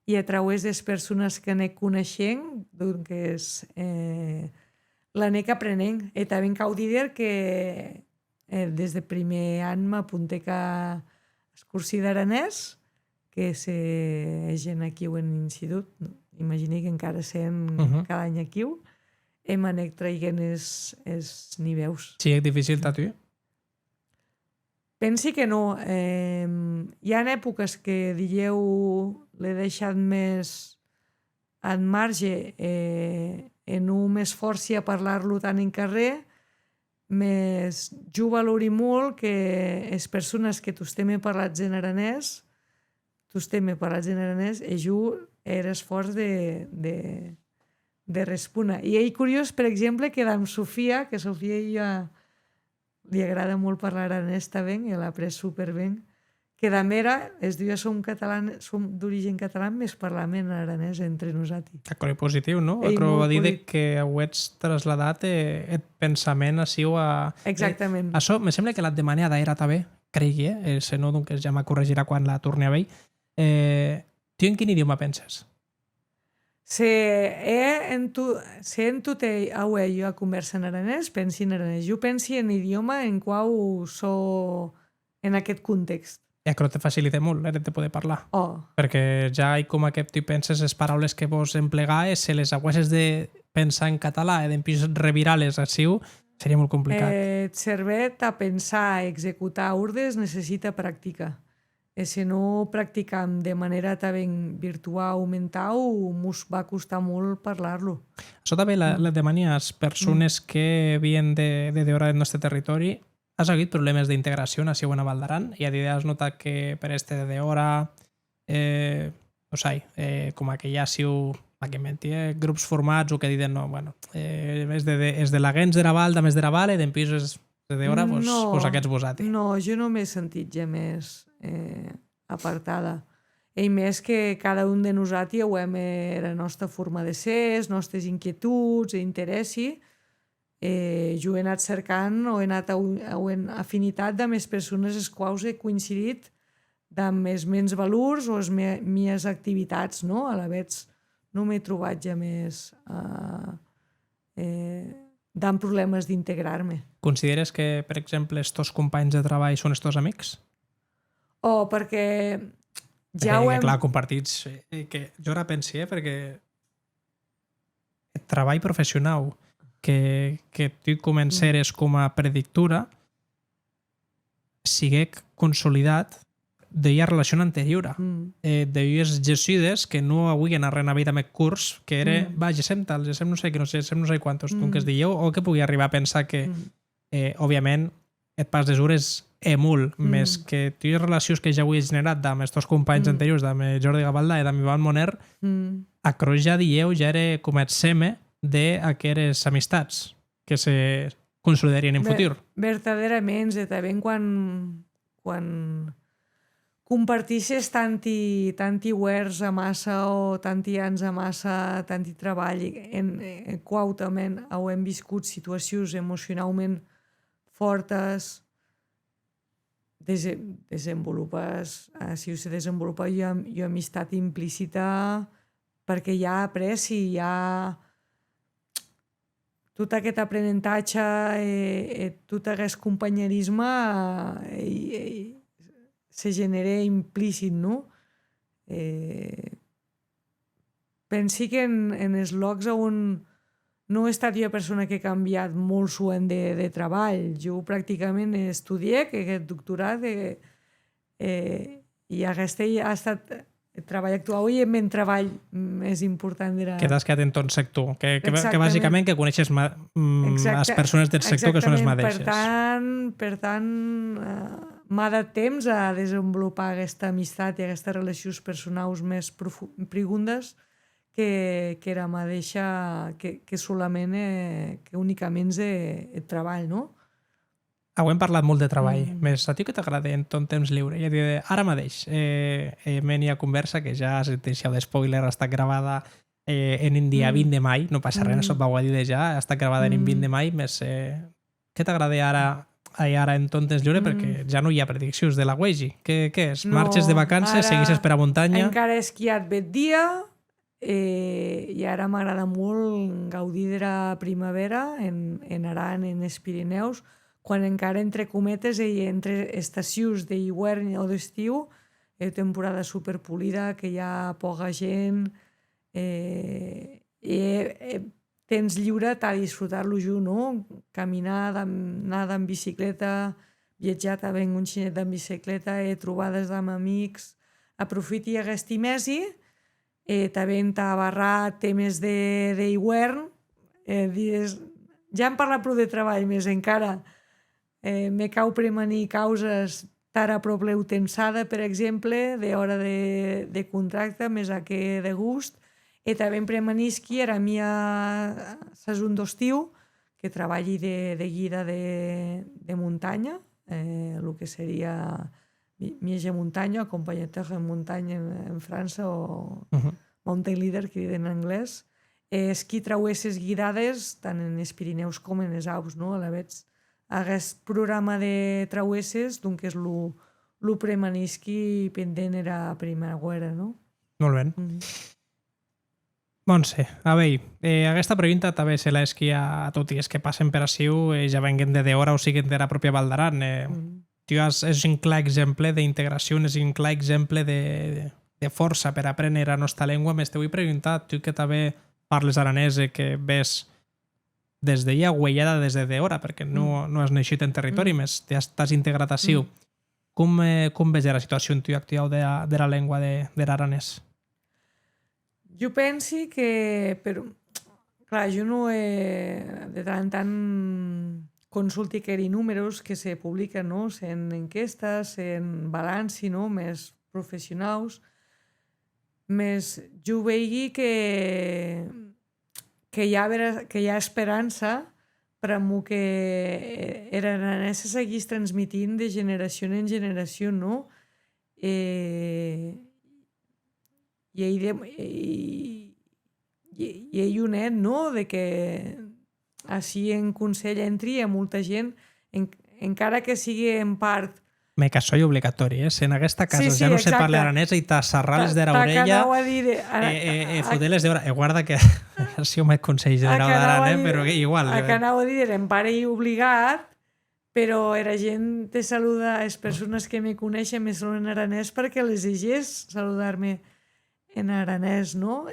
i a través de les persones que anec coneixent, doncs l'anec aprenent. I també cal dir que des del primer any m'apunté a excursió d'aranès, que és gent aquí en l'institut, imagini que encara sent cada any aquí, i m'anec traient els niveus. Sí, és difícil, tatu? Pensi que no. Hi ha èpoques que, dieu, l'he deixat més en marge i no m'esforci a parlar-lo tant en carrer, més jo valori molt que les persones que tu estem parlat en aranès tus me parlatz en aranès e jo era esforç de respondre. I és curiós, per exemple, que amb Sofia, que Sofia i jo li agrada molt parlar aranès també, i l'ha après superben, que da mera, es diu som d'origen català, més parlam en aranès entre nosaltres. Cosa positiu, no? Ei, Però molt va dir que ho ets traslladat el pensament així a... Exactament. Això, me sembla que la demanada era també, cregui, se no, doncs ja me corregirà quan la torni a veure. Tu en quin idioma penses? En tu te aué jo a conversa en aranès, pensi en aranès. Jo pensi en idioma en quau so en aquest context. I això te facilita molt, de poder parlar. Oh, Perquè ja hi com que tu penses les paraules que vos emplegaes, se les haguessis de pensar en català i després revirar-les així, seria molt complicat. et servet a pensar, a executar ordes, necessita pràctica. I si no practicam de manera també virtual o mental, mos va costar molt parlar-lo. Això també la demania a les persones que havien de veure el nostre territori. Has hagut problemes d'integració així a Val d'Aran i has notat que per este de hora no sé, com que ja siu grups formats o que diuen no, bueno, és de la gens de la Val, de més de la Val i d'empís és de hora, doncs aquests vosaltres. No, jo no m'he sentit ja més apartada. I més que cada un de nosaltres hem la nostra forma de ser, les nostres inquietuds i interessi. Jo he anat cercant o he anat en afinitat amb les persones les quals he coincidit amb els meus valors o les meves activitats, no? A la vegada no m'he trobat ja més amb problemes d'integrar-me. Consideres que, per exemple, els teus companys de treball són els teus amics? Perquè ja ho hem... Clar, compartits. Que jo ara pensi, perquè el treball professional que tu comenceres com a predictura sigue consolidat d'ella relació anterior. D'elles gessides que no avuen a renavid amb el curs, que era, gessem tal, gessem no sé què, gessem no sé quantos, tu que es dieu, o que pugui arribar a pensar que, òbviament, et pas des hores molt, més que tu les relacions que ja avui he generat amb els teus companys anteriors, amb Jordi Gavaldà i amb Ivan Moner, a Croix ja dieu, ja era com el seme d'aquestes amistats que se consolidarien en futur. Verdaderament, també quan compartixes tanti huers a massa o tanti anys a massa, tanti treball, en qual també hem viscut situacions emocionalment fortes, desenvolupes, si se desenvolupa jo amistat implícita perquè hi ha apreci, hi ha tot aquest aprenentatge, tot aquest companyerisme se genera implícit, no? Pensi que en els llocs on no he estat jo persona que he canviat molt suent de treball. Jo pràcticament estudié, que aquest doctorat, i aquest ha estat el treball actual i el meu treball més important era... Que t'has quedat en ton sector, que bàsicament que coneixes les persones del sector que són les mateixes. Per tant, m'ha de temps a desenvolupar aquesta amistat i aquestes relacions personals més profundes que era mateixa, que solament, que únicament és el treball, no? Hem parlat molt de treball, més a ti que t'agrada en ton temps lliure? Ja diré, ara mateix, menia conversa, que ja has deixat d'espoiler, ha estat gravada en el dia 20 de mai, no passa res, això ho dir de ja, ha estat gravada en el 20 de mai, més què t'agrada ara en ton temps lliure? Perquè ja no hi ha prediccions de la Weigi. Què és? Marxes de vacances, segueixes per a muntanya? Encara he esquiat bet dia, i ara m'agrada molt gaudir de la primavera en Aran, en els Pirineus, quan encara entre cometes i entre estacions d'hivern o d'estiu, temporada superpolida, que hi ha poca gent, temps lliure t'ha de disfrutar-lo jo, no? Caminar, anar en bicicleta, viatjar també en un xinet en bicicleta, trobades amb amics, aprofiti aquest mesi, també t'ha barrat temes d'hivern, ja hem parlat prou de treball, més encara me cau premanir causes tara probleu tensada, per exemple, d'hora de contracte, més a que de gust. E també premanisqui era mia sason d'estiu, que treballi de guida de muntanya, el que seria Miege Muntanya, acompanyateur en muntanya en França, o Mountain Leader, que diuen en anglès. Esquí trauesses guidades, tant en els Pirineus com en els Alps, no? Alavetz, aquest programa de trauesses, doncs és lo premanisqui pendent era primavera, no? Molt bé. Montse, a veure, aquesta pregunta també se la esquia a tots els que passen per aciu, ja venguen de hora o siguen de la pròpia Val d'Aran. Tu és un clar exemple d'integració, és un clar exemple de força per aprendre la nostra llengua. Més te vull preguntar, tu que també parles aranès, que ves des d'ella huellada des de hora, perquè no has naixit en territori, més t'has integrat aciu. Com ves la situació en tu actual de la llengua de l'aranès? Jo penso que, clar, jo no de tant en tant consulti que hi números que se publiquen, no? En enquestes, en balanci, no? Més professionals. Més jo vegi que hi ha esperança per a que l'aranès se seguís transmitint de generació en generació, no? I ell ho net, no?, de que així en Consell entri a molta gent, encara que sigui en part... Me que soy obligatori, en aquesta casa sí, ja no se exacte. parla aranès i t'assarrales de l'orella, fotent-les de hora. Guarda que ha sigut més Consell General d'Aran, però igual. Que anau a dir, en pare i obligat, però la gent te saluda, les persones que me coneixen me saluden en aranès perquè les llegeix saludar-me en aranès, no?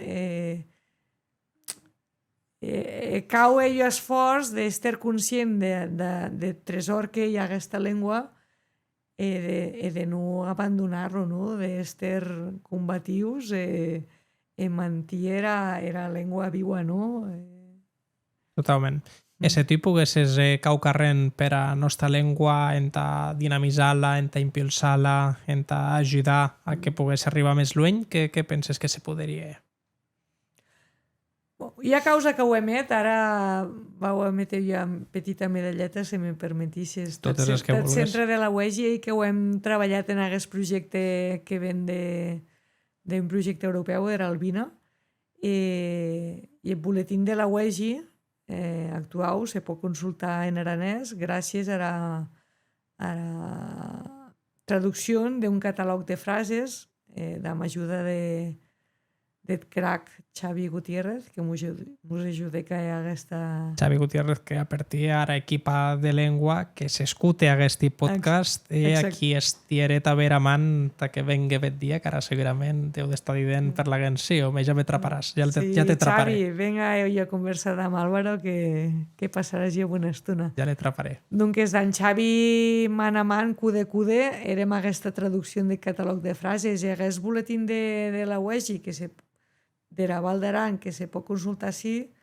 Cau ell esforç d'estar conscient de tresor que hi ha aquesta llengua i de no abandonar-lo, no? D'estar combatius i mantenir la llengua viva, no? Totalment. Si tu poguessis caucarrent per a nostra llengua, en dinamitzar-la, en impulsar-la, en ajudar a que pogués arribar més lluny, què penses que se podria? Hi ha causa que ho emet, ara vau emetre jo amb petita medalleta, si me permetissis. Totes les que vulguis. Centre de la UEGI, i que ho hem treballat en aquest projecte que ven d'un projecte europeu, era Albina, i el boletín de la UEGI actual se pot consultar en aranès gràcies a la traducció d'un catàleg de frases amb ajuda del crack Xavi Gutiérrez, que mos ajuda que hi ha aquesta... Xavi Gutiérrez, que a partir ara equipa de llengua, que s'escute aquest podcast, i aquí estiere també a man que venga aquest dia, que ara segurament deu d'estar dient per la gent, sí, home, ja m'atraparàs, ja t'atraparé. Xavi, venga jo a conversar amb Álvaro, que passaràs jo una estona. Ja l'atraparé. Doncs d'en Xavi, man a man, cude, érem aquesta traducció de catàleg de frases, i aquest boletín de la UEGI, de la Val d'Aran, que se pot consultar així,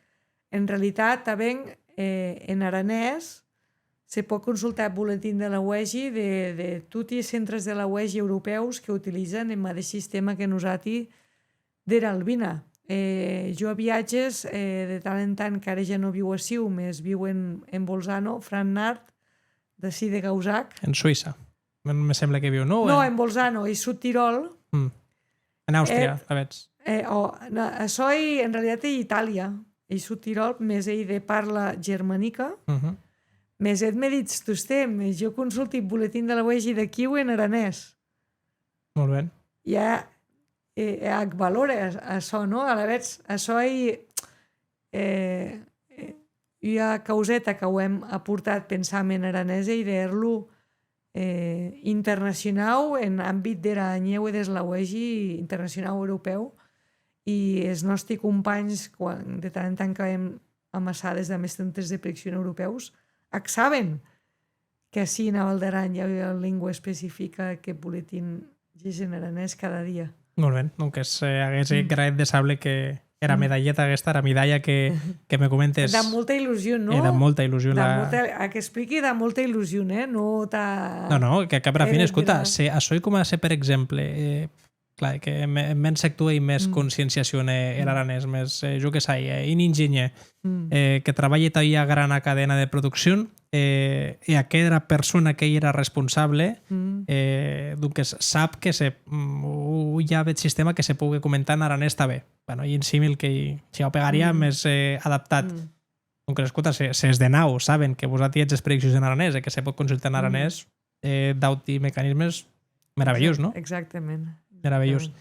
en realitat també en aranès se pot consultar el boletín de la UEGI de tots els centres de la UEGI europeus que utilitzen el mateix sistema que nosaltres de l'Albina. Jo a viatges, de tant en tant, que ara ja no viu a Siu, més viu en Bolzano, Franknart, d'ací de Gausac. En Suïssa. Me sembla que viu, no? No, en Bolzano, i Sud Tirol. En Àustria, la veig. Això en realitat és Itàlia, i Sud Tirol, més ell de parla germànica, més ell m'he dit, jo consulto el boletín de la UEGI d'aquí en aranès. Molt bé. Ja valora això, no? A la vegada, això hi ha causeta que ho hem aportat pensant en aranès i dir-lo internacional en àmbit de la llengua de la UEGI internacional europeu, i els nostres companys, quan de tant en tant acabem amassades de més centres de predicció europeus, saben que així a Val d'Aran hi ha una llengua específica que boletín llegeix en aranès cada dia. Molt bé, doncs hagués agraït de saber que Era medalleta aquesta, era medalla que me comentes. Da molta il·lusió, no? Da molta il·lusió. A que expliqui da molta il·lusió, No No, que cap a la fi, escolta, això com a ser, per exemple, clar, que menys s'actua i més conscienciació en l'aranès, més, jo què sé, un enginyer que treballa a gran cadena de producció i aquella persona que era responsable doncs sap que hi ha el sistema que se pugui comentar en aranès està bé. Bueno, i en símil que si ho pegaria més adaptat. Donc, escolta, si és de nau, saben que vosaltres ets les prediccions en aranès i que se pot consultar en aranès, d'aut i mecanismes meravellós, no? Exactament. Meravellós.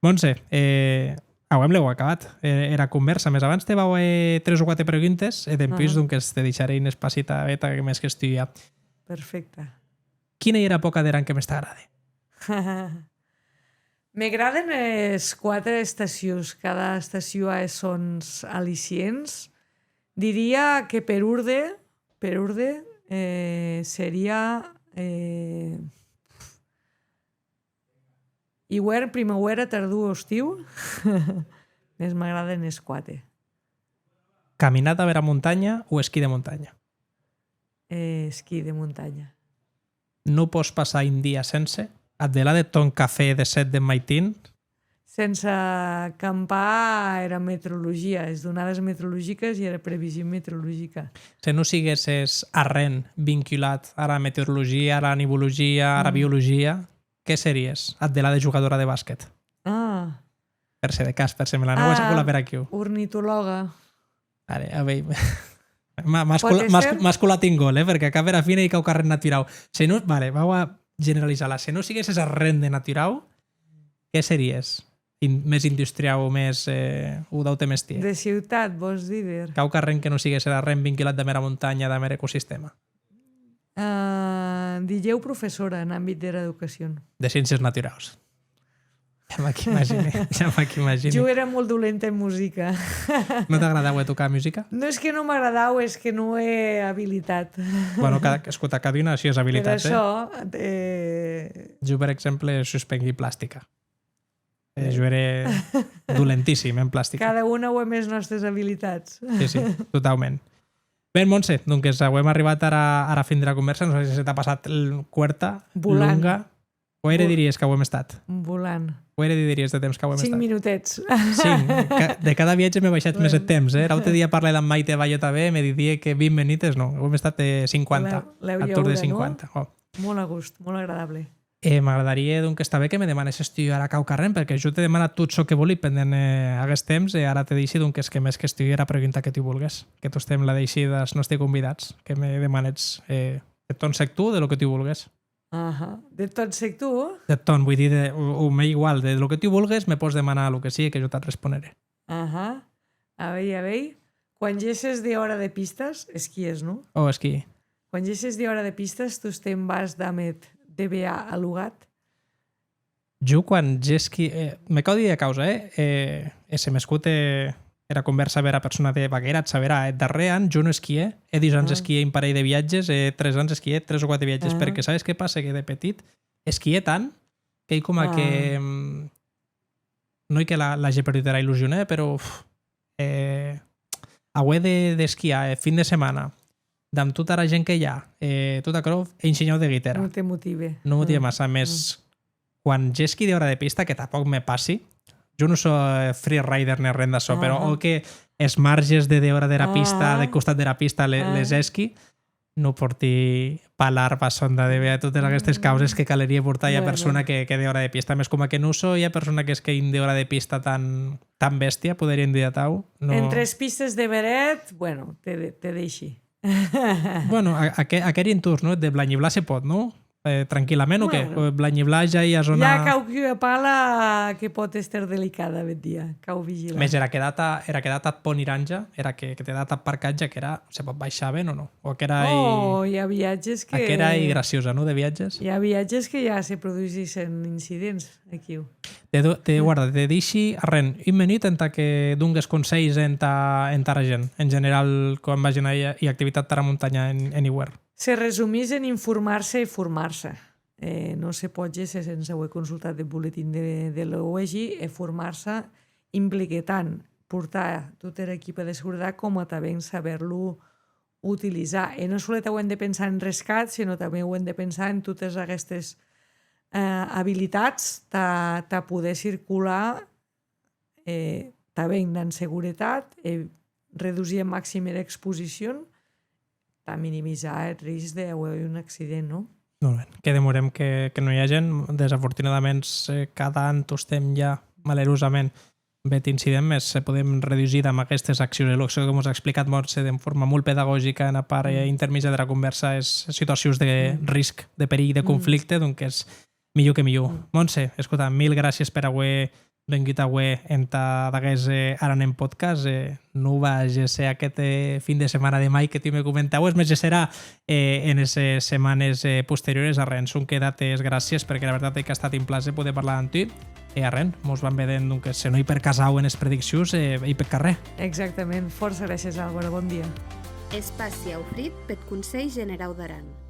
Montse, l'heu acabat. Era conversa. Més abans te vau 3 o 4 preguntes i després te deixaré un espacita beta que més que estudiar. Perfecte. Quina era època d'era que més t'agrada? M'agraden les 4 estacions. Cada estació ha sons al·licients. Diria que per urde seria hivern, primavera, tardor, estiu. Més m'agraden les 4. Caminata a vera muntanya o esquí de muntanya? Esquí de muntanya. No pots passar un dia sense et de la de ton cafè de 7 de maitín. Sense acampar era meteorologia, és donades meteorològiques i era previsió meteorològica. Si no siguessis arren vinculat a la meteorologia, a la nivologia, a la biologia, què series? Et de la de jugadora de bàsquet. Per ser de cas, per ser me la aneu a colar per aquí. Ornitòloga. Vale, a veure... M'has colat un gol, perquè a cap era fina i cau carrer natural. Si no, vale, vau a generalitzar-la. Si no siguessis arren de natural, què series? Més industrial o més... ho daute més tia? De ciutat, vols dir? Cau carrer que no sigués arren vinculat de mera muntanya, de mera ecosistema. Digueu professora en àmbit de l'educació. De ciències naturals. Ja m'hi imagino. Jo era molt dolenta en música. No t'agradava tocar música? No és que no m'agradava, és que no he habilitat. Bueno, escolta, cada una així és habilitat. Per això... Jo, per exemple, suspengui plàstica. Jo era dolentíssim en plàstica. Cada una ho hem les nostres habilitats. Sí, totalment. Bé, Montse, doncs hem arribat ara a fin de la conversa. No sé si t'ha passat curta, longa... O era diries que ho hem estat? Volant. O era diries de temps que ho hem estat? 5 minutets. 5. De cada viatge m'he baixat més el temps. L'altre dia parlé amb Maite Bayo també, me diria que 20 minuts, no, ho hem estat 50. L'heu a tour de 50. No? Molt a gust, molt agradable. M'agradaria que està bé que me demanes estudiar a Cau Carrem, perquè jo t'he demanat tot això que volia pendent aquest temps i ara te deixi que més que estudiar a pregunta que tu vulguis. Que tu estem la deixi dels nostres convidats, que me demanes de ton sec tu, de lo que tu vulguis. De tot sec tu? De ton, vull dir, o m'he igual, de lo que tu vulguis me pots demanar el que sigui que jo te't responaré. A veure. Quan gesses d'hora de pistes, esquies, no? Esquí. Quan gesses d'hora de pistes, tu te'n vas d'amet DBA a Lugat? Jo quan gesqui... me cau dir de causa, se m'escut era conversa vera persona de Baguera, saberà, darrer any jo no esquié, 10 anys esquié un parell de viatges, 3 anys esquié 3 o 4 viatges, perquè saps què passa? Que de petit esquié tant que com a que... no hi que la gent perdrà il·lusió, però haver d'esquiar fin de setmana amb tota la gent que hi ha, tota creu, he ensenyat de guitarra. No te motive. No motiva massa. Més, quan gesqui d'hora de pista, que tampoc me passi, jo no soc freerider ni res d'això, però que els marges d'hora de la pista, de costat de la pista, les esqui, no porti palar, sonda, de totes aquestes causes que caleria portar a persona que d'hora de pista. Més com que no soy a persona que és que d'hora de pista tan bèstia, podríem dir a tau. En 3 pistes de Beret, bueno, te deixi. Bueno, aquest intus, no? De Blanyiblar se pot, no? Tranquil·lament o què? Blanyiblar ja hi ha zona... Hi ha cau que pala que pot estar delicada aquest dia, cau vigilant. Més, era quedat a Pont Iranja, era que te dat a parcatge, que era... Se pot baixar bé o no? O que era... hi ha viatges que... Que era graciosa, no?, de viatges. Hi ha viatges que ja se produeixen incidents, aquí. Guarda, te deixi arren un minut en que dongues consells en ta gent, en general, quan vagin a activitat a la muntanya en hivern. Se resumís en informar-se i formar-se. No se pot ser sense haver consultat el boletín de l'OEG i formar-se implica tant portar tot l'equip de seguretat com a també saber-lo utilitzar. I no solet ho hem de pensar en rescat, sinó també ho hem de pensar en totes aquestes habilitats de poder circular també en seguretat, reduir al màxim l'exposició, per minimitzar el risc d'haver un accident, no? Molt bé. Que demorem que no hi ha gent. Desafortunadament, cada any estem ja, malerosament, vet incident més, podem reduir amb aquestes accions. El que us ha explicat Montse de forma molt pedagògica en la part intermitja de la conversa és situacions de risc, de perill, de conflicte, doncs és millor que millor. Montse, escolta, mil gràcies per haver vengut avui en d'aquest Ara anem podcast. No va ser aquest fin de setmana de mai que tu me comentaues, més serà en les setmanes posteriores. Arrens, un quedates gràcies, perquè la veritat és que ha estat un plaer poder parlar amb tu. Arren, mos van vedent que se no hi per casau en les prediccions i per carrer. Exactament. Força gràcies, Álvaro. Bon dia. Espaci ofrit pel Consell Generau d'Aran.